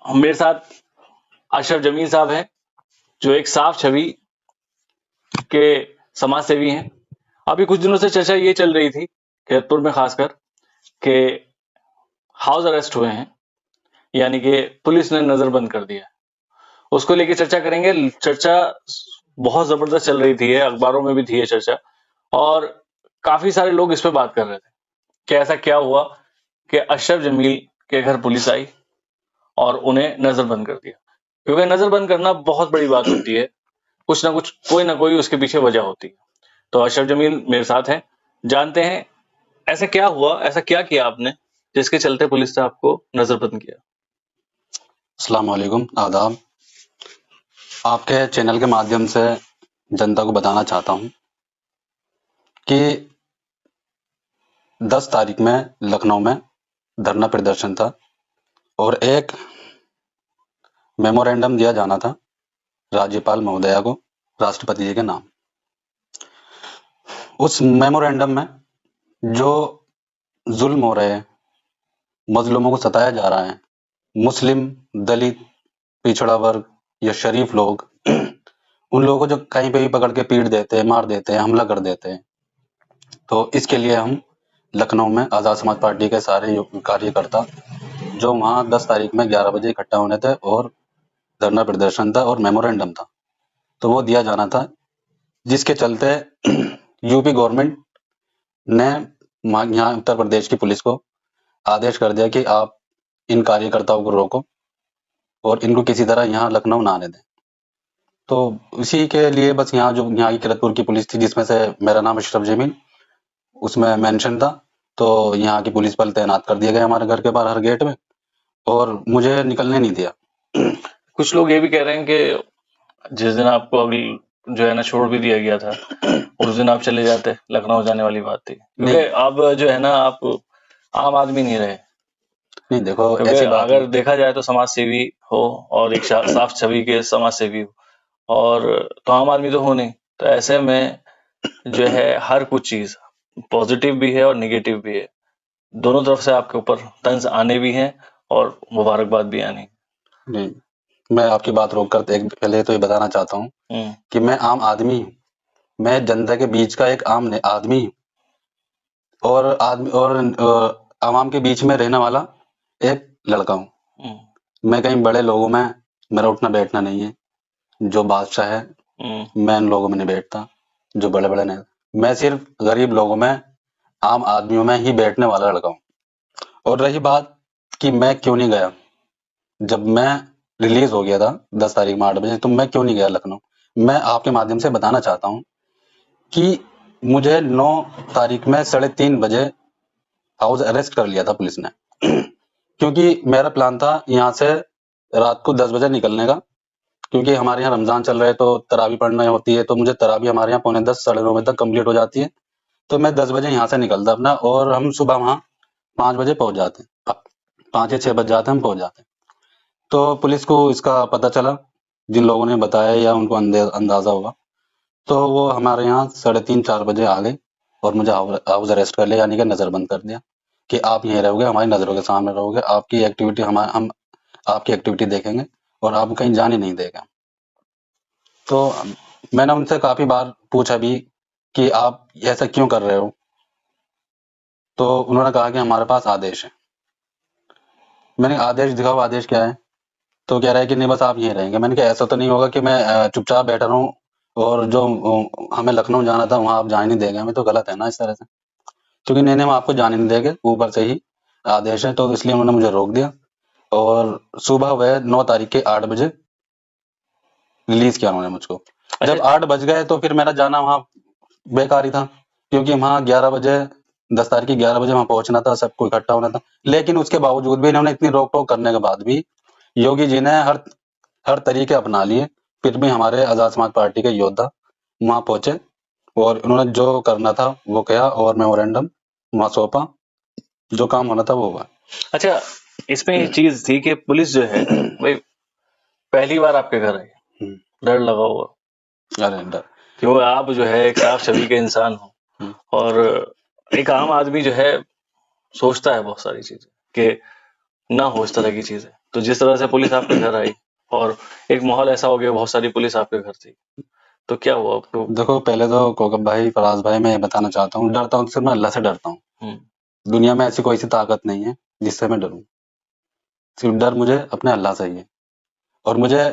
मेरे साथ अशरफ जमील साहब हैं, जो एक साफ छवि के समाज सेवी हैं। अभी कुछ दिनों से चर्चा ये चल रही थी, खैरपुर में खासकर, कि हाउस अरेस्ट हुए हैं, यानी कि पुलिस ने नजरबंद कर दिया। उसको लेके चर्चा करेंगे। चर्चा बहुत जबरदस्त चल रही थी, अखबारों में भी थी ये चर्चा, और काफी सारे लोग इस पे बात कर रहे थे कि ऐसा क्या हुआ कि अशरफ जमील के घर पुलिस आई और उन्हें नजरबंद कर दिया। क्योंकि नजरबंद करना बहुत बड़ी बात होती है, कुछ ना कुछ, कोई ना कोई उसके पीछे वजह होती है। तो अशरफ जमील मेरे साथ हैं, जानते हैं ऐसा क्या हुआ, ऐसा क्या किया आपने जिसके चलते पुलिस ने आपको नजरबंद किया। अस्सलाम वालेकुम, आदाब। आपके चैनल के माध्यम से जनता को बताना चाहता हूं कि 10 तारीख में लखनऊ में धरना प्रदर्शन था और एक मेमोरेंडम दिया जाना था राज्यपाल महोदया को, राष्ट्रपति जी के नाम। उस मेमोरेंडम में जो जुल्म हो रहे हैं, मजलूमों को सताया जा रहा है, मुस्लिम, दलित, पिछड़ा वर्ग या शरीफ लोग उन लोगों को जो कहीं पे भी पकड़ के पीट देते हैं, मार देते हैं, हमला कर देते हैं। तो इसके लिए हम लखनऊ में आज़ाद समाज पार्टी के सारे कार्यकर्ता जो वहाँ 10 तारीख में 11 बजे इकट्ठा होने थे और धरना प्रदर्शन था और मेमोरेंडम था, तो वो दिया जाना था, जिसके चलते यूपी गवर्नमेंट ने यहाँ उत्तर प्रदेश की पुलिस को आदेश कर दिया कि आप इन कार्यकर्ताओं को रोको और इनको किसी तरह यहाँ लखनऊ ना आने दें। तो इसी के लिए बस यहाँ की खैरपुर की पुलिस थी, जिसमें से मेरा नाम अशरफ जमील उसमें मेंशन था, तो यहाँ की पुलिस बल तैनात कर दिया गया हमारे घर के बाहर हर गेट में और मुझे निकलने नहीं दिया। कुछ लोग ये भी कह रहे हैं कि जिस दिन आपको अभी जो है ना छोड़ भी दिया गया था, उस दिन आप चले जाते, लखनऊ जाने वाली बात थी, क्योंकि अब जो है ना आप आम आदमी नहीं रहे। नहीं देखो, ऐसी बात अगर देखा जाए तो समाज सेवी हो और एक साफ छवि के समाज सेवी हो, और तो आम आदमी तो हो नहीं। तो ऐसे में जो है हर कुछ चीज पॉजिटिव भी है और निगेटिव भी है, दोनों तरफ से आपके ऊपर तंज आने भी हैं और मुबारकबाद भी आनी। नहीं, मैं आपकी बात रोक कर पहले तो ये बताना चाहता हूँ कि मैं आम आदमी हूँ, मैं जनता के बीच का एक आम आदमी हूँ और आवाम के बीच में रहने वाला एक लड़का हूँ। मैं कहीं बड़े लोगों में मेरा उठना बैठना नहीं है, जो बादशाह है मैं उन लोगों में नहीं बैठता जो बड़े बड़े नहीं, मैं सिर्फ गरीब लोगों में, आम आदमियों में ही बैठने वाला लड़का हूँ। और रही बात कि मैं क्यों नहीं गया, जब मैं रिलीज हो गया था 10 तारीख में 8 बजे, तो मैं क्यों नहीं गया लखनऊ, मैं आपके माध्यम से बताना चाहता हूँ कि मुझे 9 तारीख में 3:30 बजे हाउस अरेस्ट कर लिया था पुलिस ने क्योंकि मेरा प्लान था यहाँ से रात को 10 बजे निकलने का, क्योंकि हमारे यहाँ रमजान चल रहा है तो तरावी पढ़ना होती है, तो मुझे तरावी हमारे यहाँ 9:45 9:30 बजे तक कंप्लीट हो जाती है, तो मैं 10 बजे यहाँ से निकलता अपना और हम सुबह वहाँ 5 बजे पहुंच जाते, 5 या 6 बज जाते हम पहुंच जाते। तो पुलिस को इसका पता चला, जिन लोगों ने बताया या उनको अंदाजा हुआ, तो वो हमारे यहाँ 3:30 4 बजे आ गए और मुझे हाउस अरेस्ट कर लिया, यानी कि नजरबंद कर दिया कि आप यहीं रहोगे, हमारी नजरों के सामने रहोगे, आपकी एक्टिविटी हम आपकी एक्टिविटी देखेंगे और आपको कहीं जाने नहीं देगा। तो मैंने उनसे काफी बार पूछा भी कि आप ऐसा क्यों कर रहे हो, तो उन्होंने कहा कि हमारे पास आदेश है। मैंने आदेश दिखाओ, आदेश क्या है, तो कह रहा है कि नहीं बस आप यहीं रहेंगे। मैंने कहा ऐसा तो नहीं होगा कि मैं चुपचाप बैठा रहूं और जो हमें लखनऊ जाना था वहां आप जाने नहीं देंगे, हमें तो गलत है ना इस तरह से, क्योंकि नहीं हम आपको जाने नहीं देंगे, ऊपर से ही आदेश है। तो इसलिए उन्होंने मुझे रोक दिया और सुबह वह 9 तारीख के 8 बजे रिलीज किया उन्होंने मुझको। जब 8 बज गए तो फिर मेरा जाना वहाँ बेकार ही था, क्योंकि वहाँ 11 बजे 10 तारीख की 11 बजे वहां पहुंचना था, सबको इकट्ठा होना था। लेकिन उसके बावजूद भी इन्होंने इतनी रोक टोक करने के बाद भी योगी जी ने हर तरीके अपना लिए, फिर भी हमारे आजाद समाज पार्टी के योद्धा वहां पहुंचे और उन्होंने जो करना था वो किया और मेमोरेंडम वहां सौंपा, जो काम होना था वो हुआ। अच्छा, इसमें ये चीज थी कि पुलिस जो है भाई पहली बार आपके घर आई, डर लगा हुआ, अरे डर क्यों, आप जो है एक साफ छवि के इंसान हो और एक आम आदमी जो है सोचता है बहुत सारी चीजें कि ना हो इस तरह की चीजें, तो जिस तरह से पुलिस आपके घर आई और एक माहौल ऐसा हो गया, बहुत सारी पुलिस आपके घर थी, तो क्या हुआ आपको? देखो पहले तो कोकब भाई, फराज भाई, मैं ये बताना चाहता हूँ, डरता हूँ तो सिर्फ मैं अल्लाह से डरता हूँ। दुनिया में ऐसी कोई सी ताकत नहीं है जिससे मैं डरूं। सिर्फ डर मुझे अपने अल्लाह से ही है। और मुझे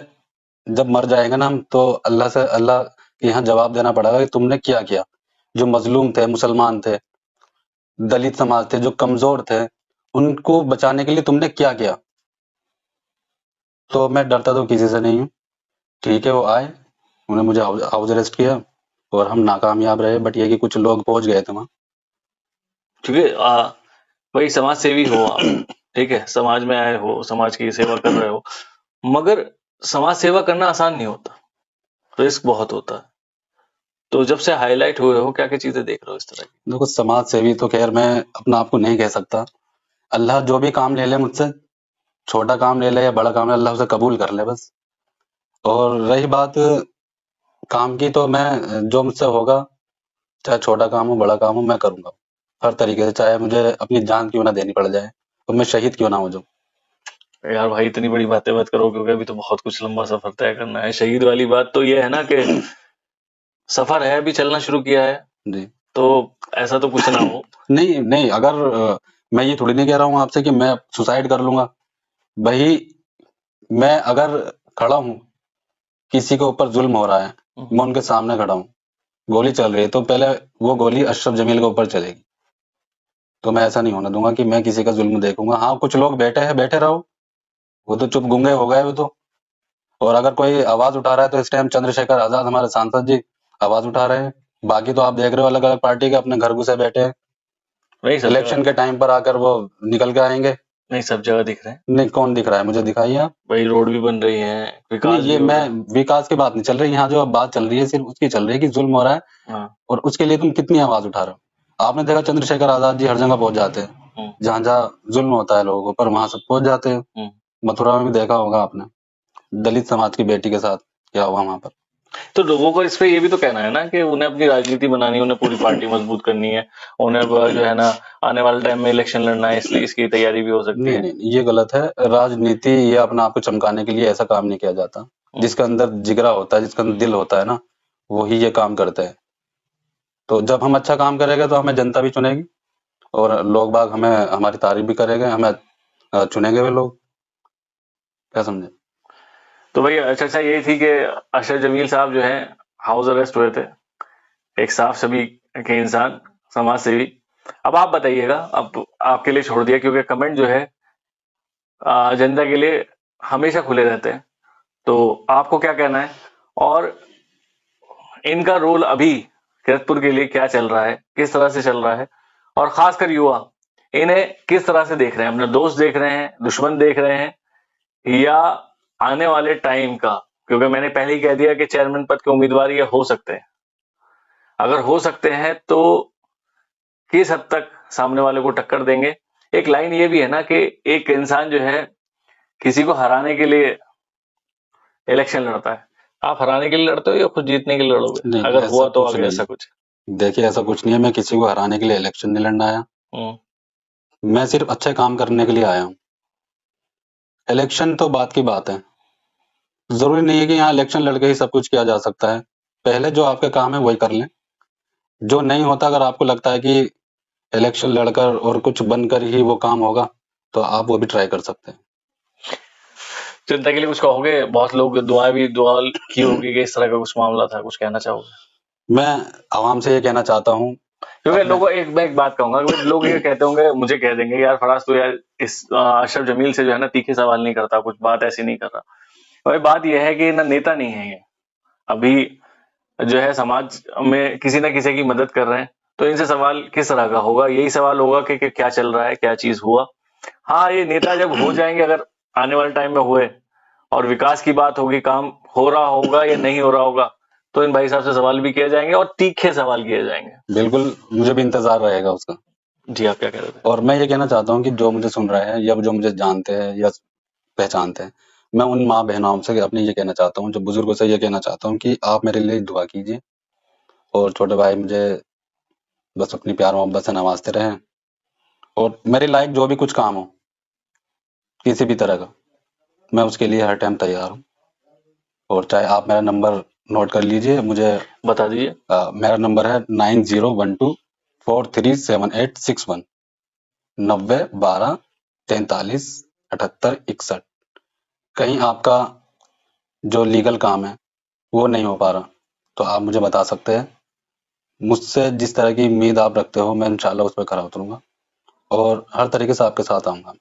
जब मर जाएगा ना हम, तो अल्लाह के यहाँ जवाब देना पड़ेगा कि तुमने क्या किया। जो मजलूम थे, मुसलमान थे, दलित समाज थे, जो कमजोर थे, उनको बचाने के लिए तुमने क्या किया। तो मैं डरता तो किसी से नहीं हूँ। ठीक है, वो आए, उन्होंने मुझे हाउस अरेस्ट किया और हम नाकामयाब रहे, बट ये कि कुछ लोग पहुंच गए थे वहां। क्योंकि भाई समाज सेवी हो आप, ठीक है, समाज में आए हो, समाज की सेवा कर रहे हो, मगर समाज सेवा करना आसान नहीं होता, रिस्क बहुत होता है। तो जब से हाईलाइट हुए हो, क्या क्या चीजें देख रहे हो इस तरह की? देखो समाज सेवी तो खैर मैं अपना आपको नहीं कह सकता। अल्लाह जो भी काम ले ले मुझसे, छोटा काम ले ले या बड़ा काम ले, अल्लाह उसे कबूल कर ले बस। और रही बात काम की, तो मैं जो मुझसे होगा, चाहे छोटा काम हो बड़ा काम हो, मैं करूंगा हर तरीके से, चाहे मुझे अपनी जान क्यों ना देनी पड़ जाए और मैं शहीद क्यों ना हो जाऊं। यार भाई इतनी बड़ी बातें मत करो, क्योंकि अभी तो बहुत कुछ लंबा सफर तय करना है। शहीद वाली बात तो ये है ना कि सफर है, अभी चलना शुरू किया है जी। तो ऐसा तो कुछ ना हो। नहीं नहीं, अगर मैं ये थोड़ी नहीं कह रहा हूँ आपसे कि मैं सुसाइड कर लूंगा भाई। मैं अगर खड़ा हूँ, किसी के ऊपर जुल्म हो रहा है, मैं उनके सामने खड़ा हूँ, गोली चल रही है, तो पहले वो गोली अशरफ जमील के ऊपर चलेगी। तो मैं ऐसा नहीं होने दूंगा कि मैं किसी का जुल्म देखूंगा। हाँ, कुछ लोग बैठे हैं, बैठे रहो, वो तो चुप गूंगे हो गए वो तो। और अगर कोई आवाज उठा रहा है, तो इस टाइम चंद्रशेखर आजाद हमारे सांसद जी आवाज उठा रहे हैं। बाकी तो आप देख रहे हो अलग अलग पार्टी के अपने घर घुसे बैठे हैं। नहीं, सब इलेक्शन के टाइम पर आकर वो निकल के आएंगे। नहीं, सब जगह दिख रहे हैं। नहीं, कौन दिख रहा है, मुझे दिखाइए आप। भाई रोड भी बन रही है, नहीं, विकास ये भी हो मैं रहा है। विकास की बात नहीं चल रही यहाँ, जो अब बात चल रही है सिर्फ उसकी चल रही है कि जुल्म हो रहा है। हाँ। और उसके लिए तुम कितनी आवाज उठा रहे हो। आपने देखा चंद्रशेखर आजाद जी हर जगह पहुंच जाते हैं, जहां जहां जुल्म होता है लोगों पर, वहां सब पहुंच जाते हैं। मथुरा में भी देखा होगा आपने, दलित समाज की बेटी के साथ क्या हुआ वहां पर। तो लोगों को इस पे ये भी तो कहना है ना कि उन्हें अपनी राजनीति बनानी है, उन्हें पूरी पार्टी मजबूत करनी है, उन्हें जो है ना आने वाले टाइम में इलेक्शन लड़ना है, इसलिए इसकी तैयारी भी हो सकती नहीं है। नहीं, ये गलत है। राजनीति ये अपने आप को चमकाने के लिए ऐसा काम नहीं किया जाता। जिसके अंदर जिगरा होता है, जिसके अंदर दिल होता है ना, वही ये काम करते हैं। तो जब हम अच्छा काम करेंगे तो हमें जनता भी चुनेगी, और लोग बाग हमें हमारी तारीफ भी करेंगे, हमें चुनेंगे भी लोग। क्या समझे। तो भाई चर्चा यही थी कि अशरफ जमील साहब जो है हाउस अरेस्ट हुए थे, एक साफ छवि के इंसान, समाज सेवी। अब आप बताइएगा, अब आपके लिए छोड़ दिया, क्योंकि कमेंट जो है जनता के लिए हमेशा खुले रहते हैं। तो आपको क्या कहना है, और इनका रोल अभी किरतपुर के लिए क्या चल रहा है, किस तरह से चल रहा है, और खासकर युवा इन्हें किस तरह से देख रहे हैं, अपने दोस्त देख रहे हैं, दुश्मन देख रहे हैं, या आने वाले टाइम का? क्योंकि मैंने पहले ही कह दिया कि चेयरमैन पद के उम्मीदवार ये हो सकते हैं। अगर हो सकते हैं तो किस हद तक सामने वाले को टक्कर देंगे? एक लाइन ये भी है ना कि एक इंसान जो है किसी को हराने के लिए इलेक्शन लड़ता है। आप हराने के लिए लड़ते हो या खुद जीतने के लिए लड़ोगे? नहीं, अगर ऐसा हुआ तो कुछ अगर नहीं ऐसा है। कुछ। देखिए, ऐसा कुछ नहीं है, मैं किसी को हराने के लिए इलेक्शन नहीं लड़ना आया। मैं सिर्फ अच्छे काम करने के लिए आया हूँ। इलेक्शन तो बात की बात है। जरूरी नहीं है कि यहाँ इलेक्शन लड़के ही सब कुछ किया जा सकता है। पहले जो आपके काम है वही कर लें। जो नहीं होता, अगर आपको लगता है कि इलेक्शन लड़कर और कुछ बनकर ही वो काम होगा, तो आप वो भी ट्राई कर सकते हैं। जनता के लिए कुछ कहोगे? बहुत लोग दुआ की होगी कि इस तरह का कुछ मामला था, कुछ कहना चाहोगे? मैं आवाम से ये कहना चाहता हूँ, क्योंकि अपने लोगों मैं एक बात कहूंगा कि लोग ये कहते होंगे, मुझे कह देंगे यार फराज तो यार इस अशरफ जमील से जो है ना तीखे सवाल नहीं करता, कुछ बात ऐसी नहीं कर रहा। भाई बात यह है कि ना नेता नहीं है ये, अभी जो है समाज में किसी ना किसी की मदद कर रहे हैं, तो इनसे सवाल किस तरह का होगा? यही सवाल होगा कि क्या चल रहा है, क्या चीज हुआ। हाँ, ये नेता जब हो जाएंगे, अगर आने वाले टाइम में हुए और विकास की बात होगी, काम हो रहा होगा या नहीं हो रहा होगा, तो इन भाई साहब से सवाल भी किए जाएंगे और तीखे सवाल किए जाएंगे। बिल्कुल, मुझे भी इंतजार रहेगा उसका। जी, आप क्या कह रहे थे? और मैं ये कहना चाहता हूँ कि जो मुझे सुन रहे हैं या जो मुझे जानते हैं या पहचानते हैं, मैं उन माँ बहनों से अपने ये कहना चाहता हूँ, जो बुजुर्गों से ये कहना चाहता हूँ कि आप मेरे लिए दुआ कीजिए। और छोटे भाई मुझे बस अपनी प्यार मोहब्बत से नवाजते रहें। और मेरी लाइक जो भी कुछ काम हो, किसी भी तरह का, मैं उसके लिए हर टाइम तैयार हूँ। और चाहे आप मेरा नंबर नोट कर लीजिए, मुझे बता दीजिए। मेरा नंबर है 9012437861 9012437861। कहीं आपका जो लीगल काम है वो नहीं हो पा रहा तो आप मुझे बता सकते हैं। मुझसे जिस तरह की उम्मीद आप रखते हो मैं इंशाल्लाह उस पर खरा उतरूंगा और हर तरीके से आपके साथ आऊंगा।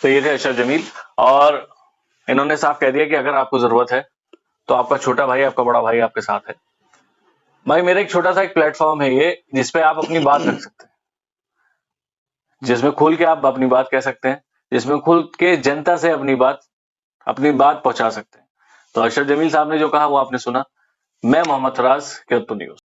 तो ये थे अशरफ जमील, और इन्होंने साफ कह दिया कि अगर आपको जरूरत है तो आपका छोटा भाई, आपका बड़ा भाई आपके साथ है। भाई मेरा एक छोटा सा एक प्लेटफॉर्म है ये, जिसपे आप अपनी बात रख सकते हैं, जिसमें खुल के आप अपनी बात कह सकते हैं, जिसमें खुल के जनता से अपनी बात पहुंचा सकते हैं। तो अशरफ जमील साहब ने जो कहा वो आपने सुना। मैं मोहम्मद फराज, केतु न्यूज।